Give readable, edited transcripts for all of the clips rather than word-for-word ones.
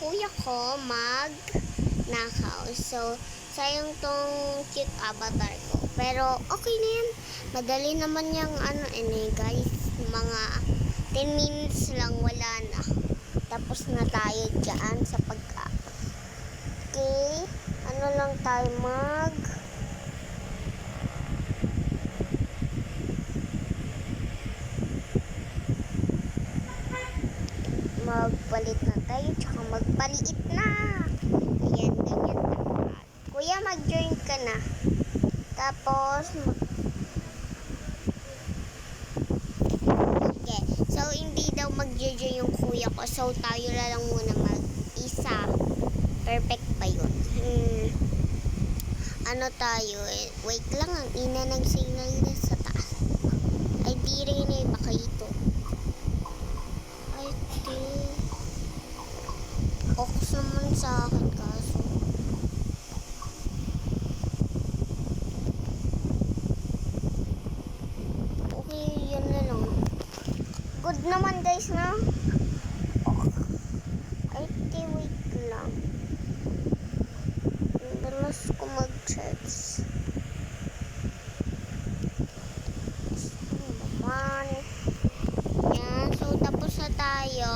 kuya ko magnakaw. So, sayang tong cute avatar ko. Pero, okay na yan. Madali naman yung guys. Mga 10 minutes lang, wala na. Tapos na tayo dyan sa pagka. Okay. Ano lang tayo magpalit na tayo, tsaka magpaliit na. Ayan, ganyan. Kuya, mag-join ka na. Tapos, okay. So, hindi daw mag-join yung kuya ko. So, tayo na lang muna mag-isa. Perfect pa yun. Ano tayo? Wait lang, ang ina ng signal na sa taas. Ay, di rin eh, baka ito. Ay, di. Ox naman sa akin kaso. Okay, yun na lang. Good naman guys, na. Ay, di, wait lang. Dalas ko mag-charge. Yan, so tapos na tayo.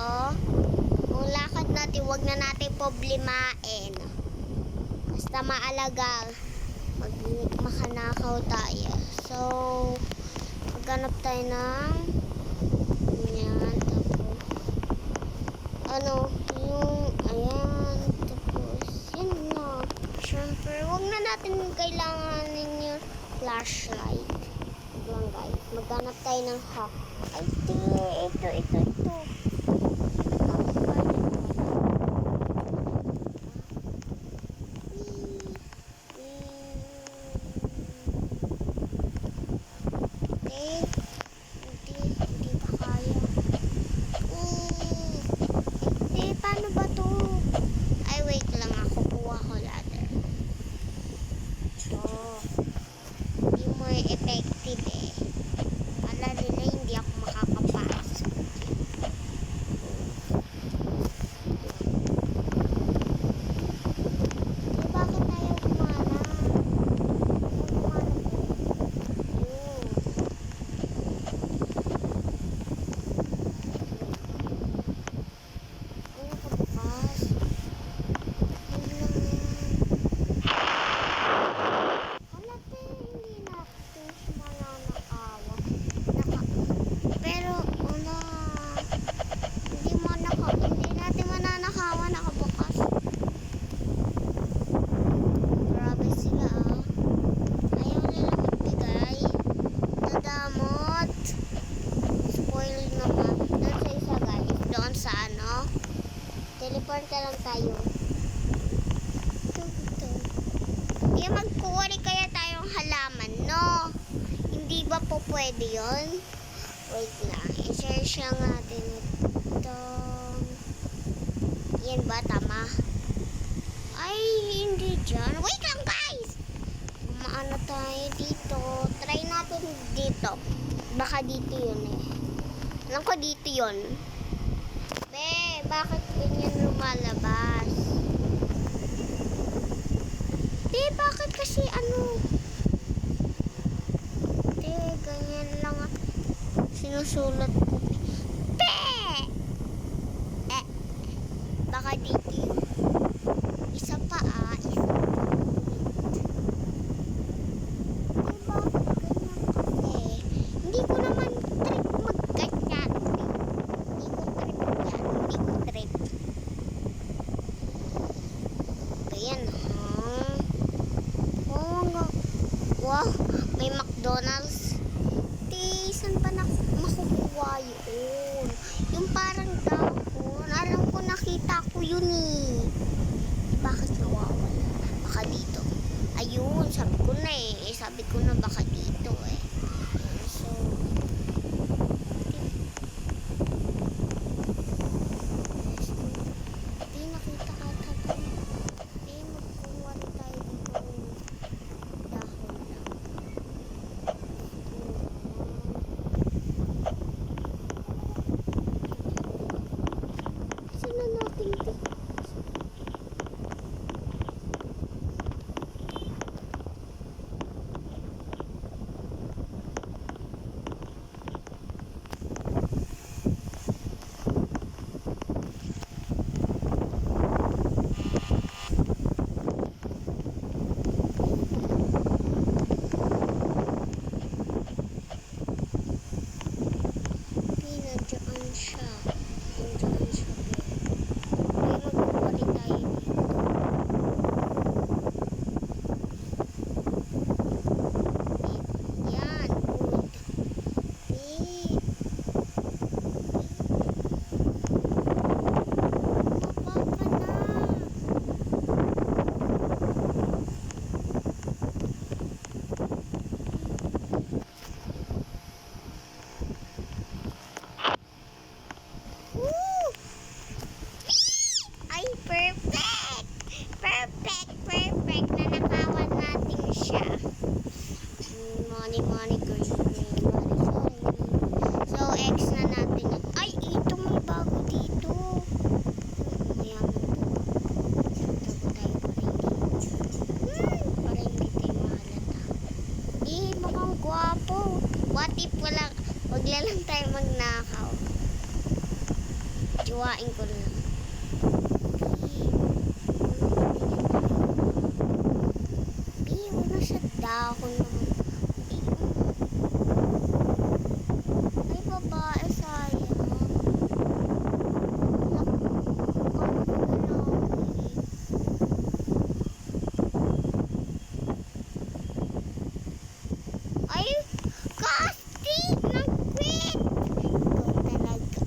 Kung lakad natin, huwag na natin problemain. Basta maalaga. Makanakaw tayo. So, maghanap tayo ng yan, tapos ayan, tapos yan na. Siyempre, huwag na natin kailanganin yung flashlight. Lang guys, maghanap tayo ng hack. Ay, ito. Hindi pa kaya. Paano ba to? Ay, wait lang ako. Kuha ko ladder. So, hindi mo effective eh. Kala nila hindi ako makakapasok. Bakit tayo gumana? Teleport ka lang tayo. Ito. Magkuwari kaya tayong halaman, no? Hindi ba po pwede yun? Wait lang. I-search lang natin ito. Yan ba? Tama? Ay, hindi dyan. Wait lang, guys! Maano tayo dito. Try natin dito. Baka dito yun eh. Alam ko dito yun. Bakit ganyan lumalabas? Bakit kasi ganyan lang sinusulat ko. Baka dito yun. Isa pa isa. Bakit ganyan kasi? Hindi ko naman trip magganyan. Ayan, wow, may McDonald's. Saan pa makukuha yun? Yung parang dahon. Alam ko, nakita ko yun eh. Bakit nawawala? Baka dito. Ayun, sabi ko na eh. Sabi ko na baka dito eh. So, di nakita ata tayo. Magkuha na tayo dito. Dahon lang. Saan na natin dito? tayo magnakaw. Tiwain ko lang. Biyo na sa dahon naman. Ay, babae, sayang. Ay, casting! Nag-quit!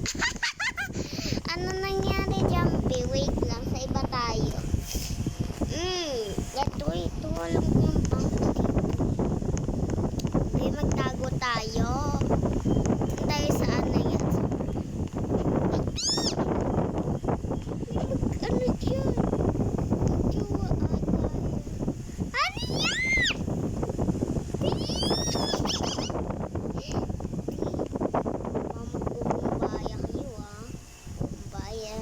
Ikaw talaga. Ano nangyari, Jumpy? Wait lang, sa iba tayo. Ito, alam ko yung pangit. Okay, magtago tayo. Saan tayo sa ano yan? Ano dyan? Jowa ata. Ano yan? Mama ko bumbaya kayo ah. Bumbaya.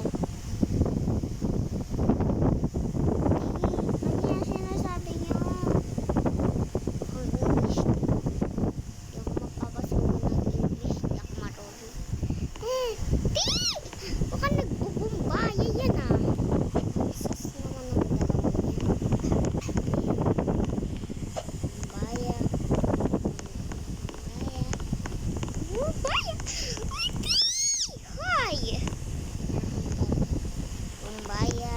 Ano yan sinasabi niyo? Ang English. Di ako mapapasuko ng English. Di ako marunong. Di! Baka nagbubumbaya yan ah. Sus naman ang dalawang yan. Bumbaya. Bumbaya. Ay, di! Hi! Bumbaya.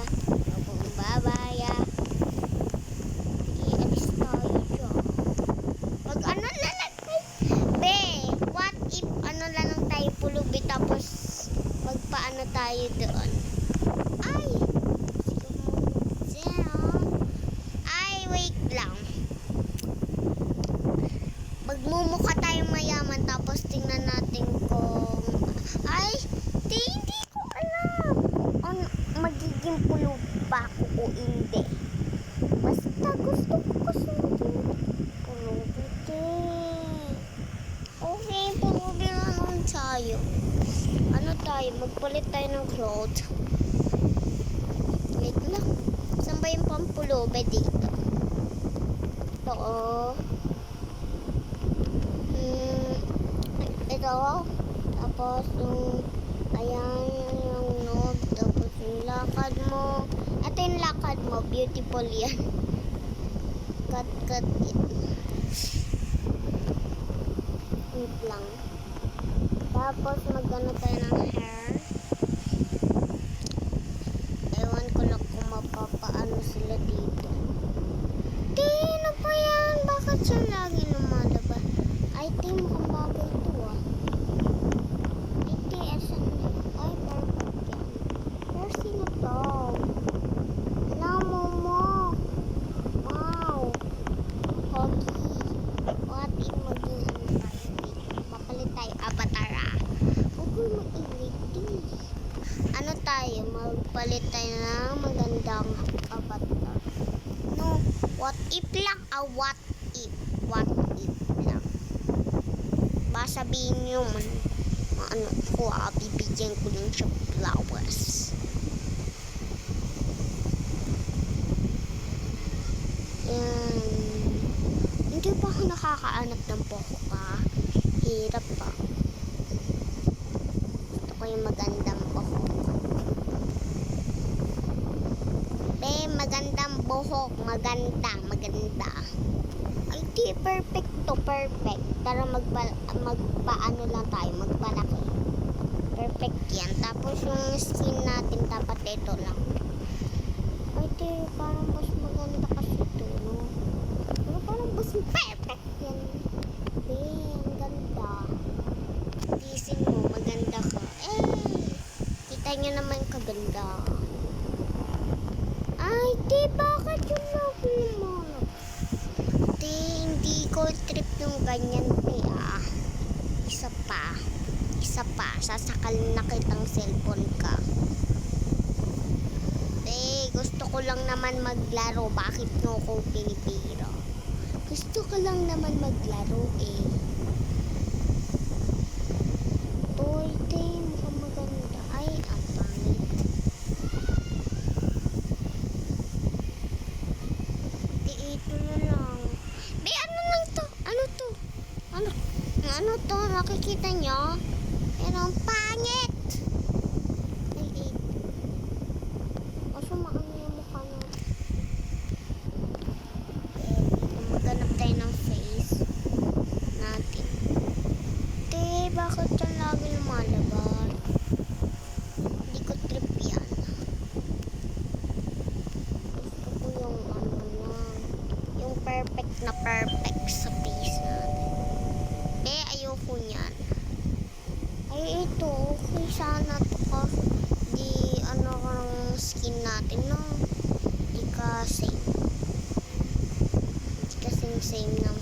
Bumbabaya. Ialis tayo dyan. Pag ano lang be, what if ano lang tayo pulubi tapos magpaano tayo doon? Ay! Ay, wait lang. Magmumukha tayong mayaman tapos tingnan natin kung ay, hindi ko alam kung magiging pulub ba ako o hindi. Basta gusto ko kasi maging pulubi din. Okay, pulubi na lang tayo. Ano tayo? Magpalit tayo ng clothes. Wait lang. Saan ba yung pampulubi dito? Ito oh. Ito. Tapos yung ayan yung nose. Tapos yung lakad mo. Ito yung lakad mo. Beautiful yan. Cut yan. Wait lang. Tapos magano tayo ng hair. Ewan ko lang kung mapapaano sila dito. Di, ano pa yan? Bakit siya lagi lumalabas? Ay, di, mukhang bagay ito ah. Ay, di, asan na? Ay, perfect yan. Pero sino to? Alam mo. Wow. Hockey. What if maging ano tayo? Papalit tayo avatar ah. Huwag ko mainit din. Ano tayo? Magpalit tayo ng magandang avatar. No, what if lang? What if? What if lang? Baka sabihin nyo man, ano ko, bibigyan ko lang siya flowers. Yan. Hindi pa ako nakakaanap ng buhok ha. Hirap pa. Gusto ko yung magandang buhok. Magandang buhok. Maganda. Ay, di, perfect to, perfect. Tara magpaano lang tayo, magpalaki. Perfect yan. Tapos yung skin natin, dapat ito lang. Ay, di, parang mas maganda kasi ito, no? Pero parang mas perfect yan. Di, ang ganda. Tisin mo, maganda ka. Kita nyo naman kaganda. Ay, di, bakit yung lagi mo? Di, hindi ko trip yung ganyan, di ah. Isa pa. Sasakal na kitang cellphone ka. Di, gusto ko lang naman maglaro. Bakit mo ko pinipiro? Gusto ko lang naman maglaro eh. Toy, di, mukhang maganda. Ay, ang pangit. Ito na lang. Be, ano lang to? Ano to? Ano to? Nakikita nyo? Yan ang pangit! Ay, eh. Kaso maano yung mukha natin. Maghanap tayo ng face natin. Te, bakit yan lagi lumalabas? Hindi ko trip yan. Gusto ko yung ano na. Yung perfect na perfect sa face natin. Eh, ayoko niyan. Ay, ito. Okay sana to kasi di ano ang skin natin, no? Di ka same. Di ka same na